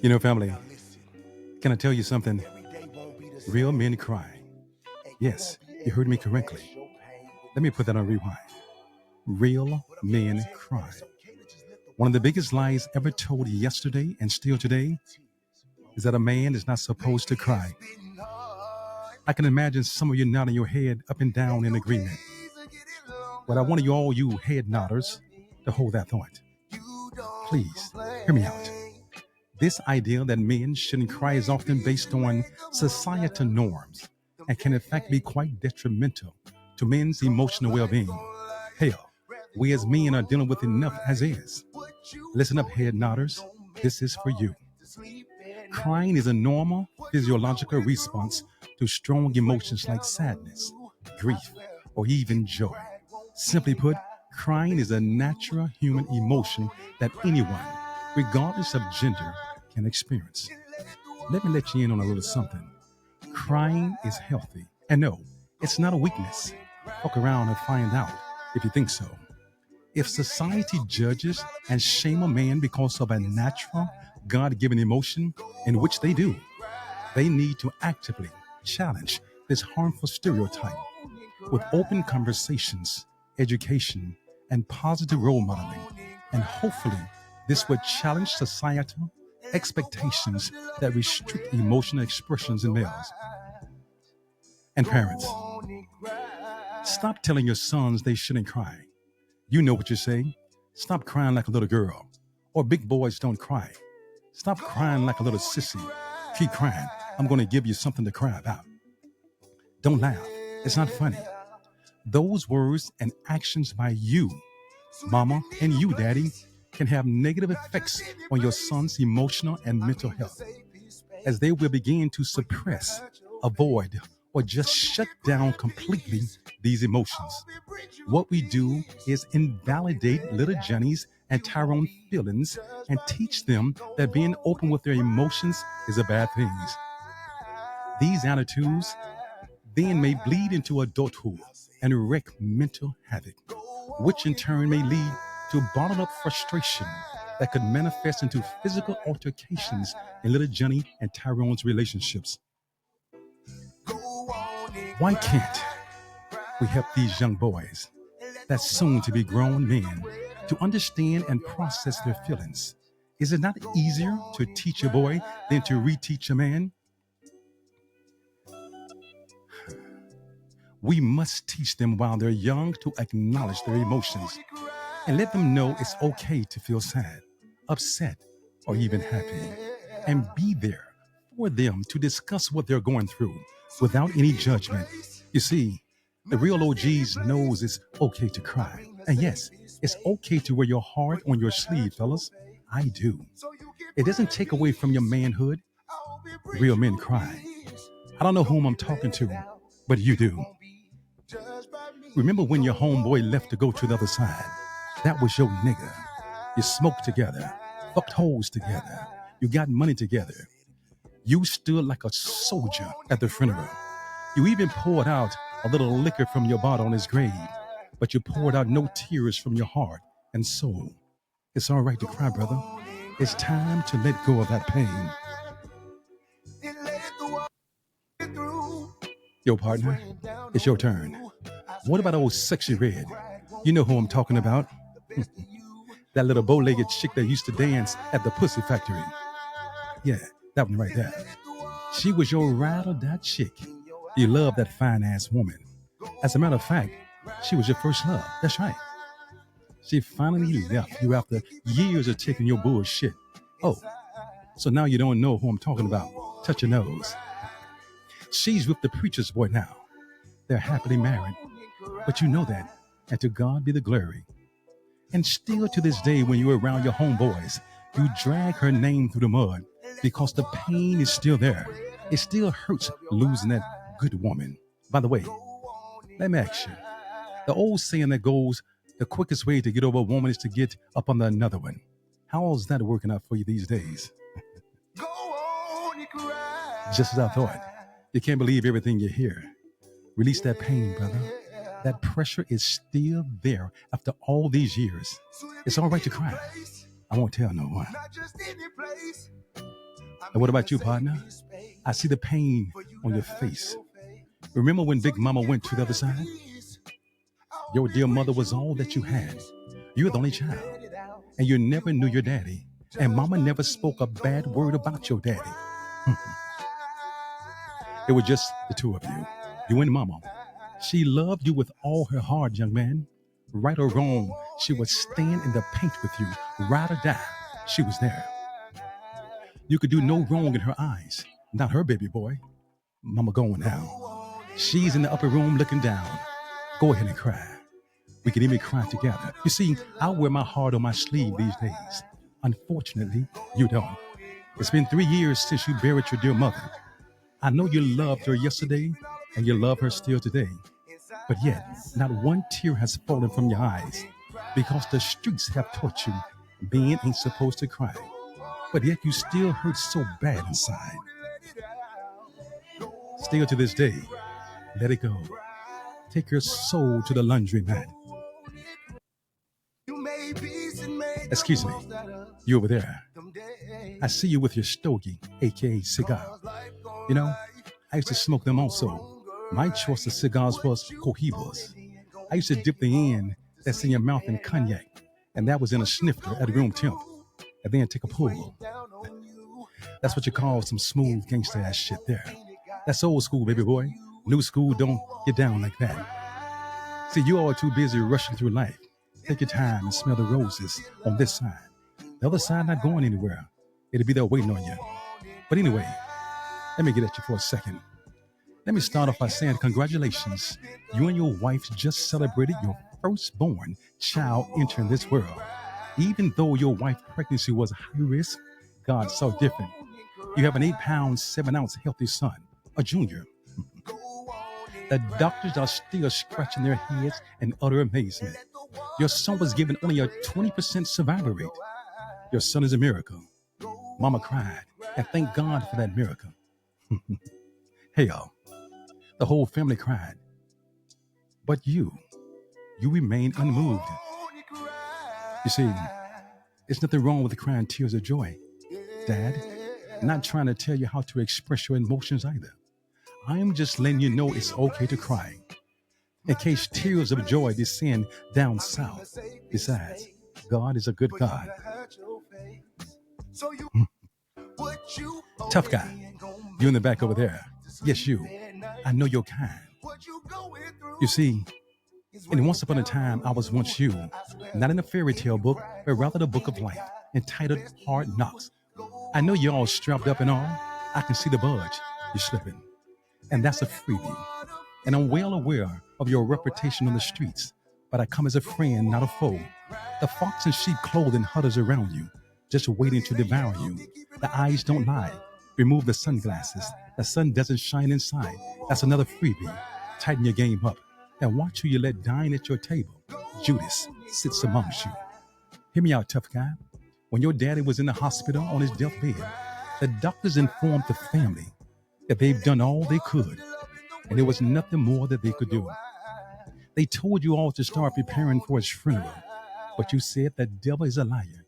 Family, can I tell you something? Real men cry. Yes, you heard me correctly. Let me put that on rewind. Real men cry. One of the biggest lies ever told yesterday and still today is that a man is not supposed to cry. I can imagine some of you nodding your head up and down in agreement. But I want all you head nodders to hold that thought. Please, hear me out. This idea that men shouldn't cry is often based on societal norms and can in fact be quite detrimental to men's emotional well-being. Hell, we as men are dealing with enough as is. Listen up, head nodders. This is for you. Crying is a normal physiological response to strong emotions like sadness, grief, or even joy. Simply put, crying is a natural human emotion that anyone, regardless of gender, can experience. Let me let you in on a little something. Crying is healthy. And no, it's not a weakness. Fuck around and find out if you think so. If society judges and shame a man because of a natural, God-given emotion, in which they do, they need to actively challenge this harmful stereotype with open conversations, education, and positive role modeling. And hopefully, this would challenge societal expectations that restrict emotional expressions in males. And parents, stop telling your sons they shouldn't cry. You know what you say. Stop crying like a little girl. Or big boys don't cry. Stop crying like a little sissy. Keep crying. I'm going to give you something to cry about. Don't laugh. It's not funny. Those words and actions by you, mama, and you, daddy, can have negative effects on your son's emotional and mental health, as they will begin to suppress, avoid, or just shut down completely these emotions. What we do is invalidate little Johnny's and Tyrone's feelings and teach them that being open with their emotions is a bad thing. These attitudes then may bleed into adulthood and wreak mental havoc, which in turn may lead to bottled up frustration that could manifest into physical altercations in little Johnny and Tyrone's relationships. Why can't we help these young boys, that soon to be grown men, to understand and process their feelings? Is it not easier to teach a boy than to reteach a man? We must teach them while they're young to acknowledge their emotions and let them know it's okay to feel sad, upset, or even happy, and be there for them to discuss what they're going through without any judgment. You see, the real OGs knows it's okay to cry. And yes, it's okay to wear your heart on your sleeve, fellas. I do. It doesn't take away from your manhood. Real men cry. I don't know whom I'm talking to, but you do. Remember when your homeboy left to go to the other side? That was your nigga. You smoked together, fucked hoes together, you got money together. You stood like a soldier at the funeral. You even poured out a little liquor from your bottle on his grave, but you poured out no tears from your heart and soul. It's all right to cry, brother. It's time to let go of that pain. Yo, partner, it's your turn. What about old sexy red? You know who I'm talking about. That little bow-legged chick that used to dance at the Pussy Factory. Yeah, that one right there. She was your ride-or-die chick. You loved that fine-ass woman. As a matter of fact, she was your first love. That's right. She finally left you after years of taking your bullshit. Oh, so now you don't know who I'm talking about. Touch your nose. She's with the preacher's boy now. They're happily married. But you know that, and to God be the glory. And still to this day, when you're around your homeboys, you drag her name through the mud because the pain is still there. It still hurts losing that good woman. By the way, let me ask you, the old saying that goes, the quickest way to get over a woman is to get up on another one. How's that working out for you these days? Just as I thought. You can't believe everything you hear. Release that pain, brother. That pressure is still there after all these years. It's all right to cry. I won't tell no one. And what about you, partner? I see the pain on your face. Remember when Big Mama went to the other side? Your dear mother was all that you had. You're the only child, and you never knew your daddy. And Mama never spoke a bad word about your daddy. It was just the two of you, you and Mama. She loved you with all her heart, young man. Right or wrong, she would stand in the paint with you, ride or die. She was there. You could do no wrong in her eyes. Not her baby boy. Mama going now. She's in the upper room looking down. Go ahead and cry. We can even cry together. You see, I wear my heart on my sleeve these days. Unfortunately, you don't. It's been 3 years since you buried your dear mother. I know you loved her yesterday, and you love her still today. But yet, not one tear has fallen from your eyes, because the streets have taught you men ain't supposed to cry. But yet you still hurt so bad inside. Still to this day, let it go. Take your soul to the laundromat. Excuse me, you over there. I see you with your stogie, aka cigar. You know, I used to smoke them also. My choice of cigars was Cohibas. I used to dip the end that's in your mouth in cognac, and that was in a snifter at room temp, and then take a pull. That's what you call some smooth gangster ass shit there. That's old school, baby boy. New school don't get down like that. See, you all are too busy rushing through life. Take your time and smell the roses on this side. The other side not going anywhere. It'll be there waiting on you. But anyway, let me get at you for a second. Let me start off by saying congratulations. You and your wife just celebrated your firstborn child entering this world. Even though your wife's pregnancy was high risk, God saw different. You have an 8-pound, 7-ounce healthy son, a junior. The doctors are still scratching their heads in utter amazement. Your son was given only a 20% survival rate. Your son is a miracle. Mama cried, and thank God for that miracle. Hell, the whole family cried. But you remained unmoved. You see, there's nothing wrong with crying tears of joy. Dad, I'm not trying to tell you how to express your emotions either. I'm just letting you know it's okay to cry, in case tears of joy descend down south. Besides, God is a good God. Tough guy, you in the back over there. Yes, you. I know you're kind. You see, and once upon a time, I was once you, not in a fairy tale book, but rather the book of life, entitled Hard Knocks. I know you're all strapped up and all. I can see the budge. You're slipping. And that's a freebie. And I'm well aware of your reputation on the streets, but I come as a friend, not a foe. The fox in sheep clothing huddles around you, just waiting to devour you. The eyes don't lie. Remove the sunglasses. The sun doesn't shine inside. That's another freebie. Tighten your game up and watch who you let dine at your table. Judas sits amongst you. Hear me out, tough guy. When your daddy was in the hospital on his deathbed, the doctors informed the family that they've done all they could, and there was nothing more that they could do. They told you all to start preparing for his funeral, but you said the devil is a liar.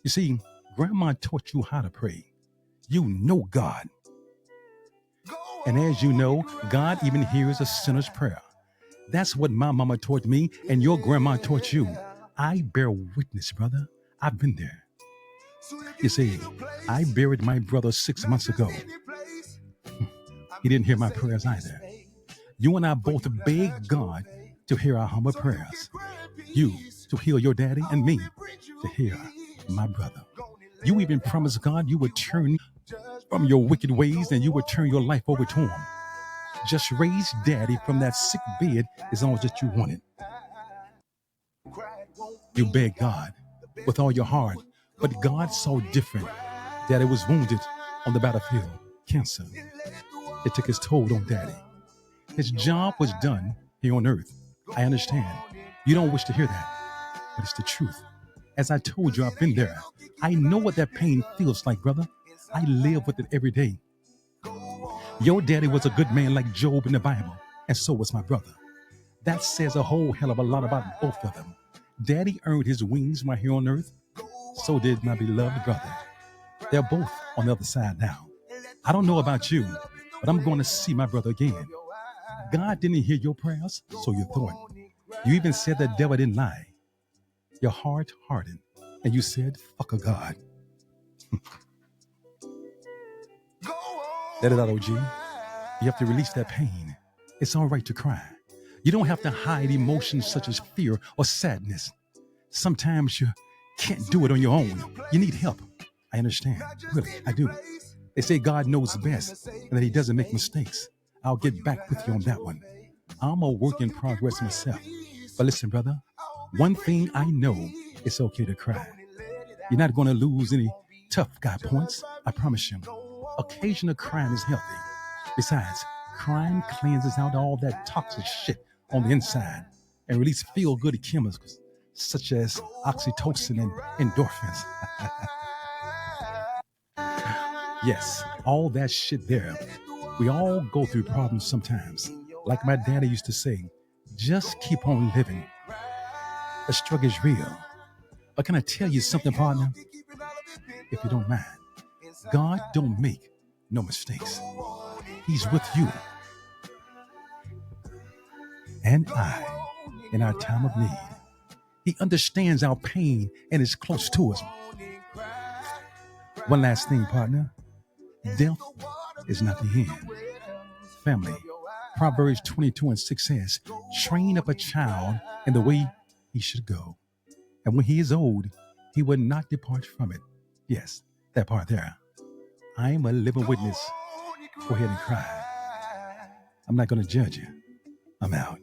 You see, Grandma taught you how to pray. You know God. And as you know, God even hears a sinner's prayer. That's what my mama taught me, and your grandma taught you. I bear witness, brother. I've been there. You see, I buried my brother 6 months ago. He didn't hear my prayers either. You and I both begged God to hear our humble prayers. You to heal your daddy, and me to heal my brother. You even promised God you would turn from your wicked ways and you would turn your life over to him. Just raise daddy from that sick bed is all that you wanted. You begged God with all your heart, but God saw different. Daddy was wounded on the battlefield, cancer. It took its toll on daddy. His job was done here on earth. I understand. You don't wish to hear that, but it's the truth. As I told you, I've been there. I know what that pain feels like, brother. I live with it every day. Your daddy was a good man like Job in the Bible, and so was my brother. That says a whole hell of a lot about both of them. Daddy earned his wings while here on earth. So did my beloved brother. They're both on the other side now. I don't know about you, but I'm going to see my brother again. God didn't hear your prayers, so you thought. You even said the devil didn't lie. Your heart hardened, and you said, fuck a God. Let it out, OG. You have to release that pain. It's all right to cry. You don't have to hide emotions such as fear or sadness. Sometimes you can't do it on your own. You need help. I understand. Really, I do. They say God knows best and that he doesn't make mistakes. I'll get back with you on that one. I'm a work in progress myself. But listen, brother, one thing I know, it's okay to cry. You're not going to lose any tough guy points. I promise you. Occasional crying is healthy. Besides, crying cleanses out all that toxic shit on the inside and release feel-good chemicals such as oxytocin and endorphins. Yes, all that shit there. We all go through problems sometimes. Like my daddy used to say, just keep on living. The struggle is real. But can I tell you something, partner? If you don't mind, God don't make no mistakes. He's with you and I in our time of need. He understands our pain and is close to us. One last thing, partner. Death is not the end. Family. Proverbs 22:6 says, train up a child in the way he should go. And when he is old, he will not depart from it. Yes, that part there. I'm a living witness. Go ahead and cry. I'm not going to judge you. I'm out.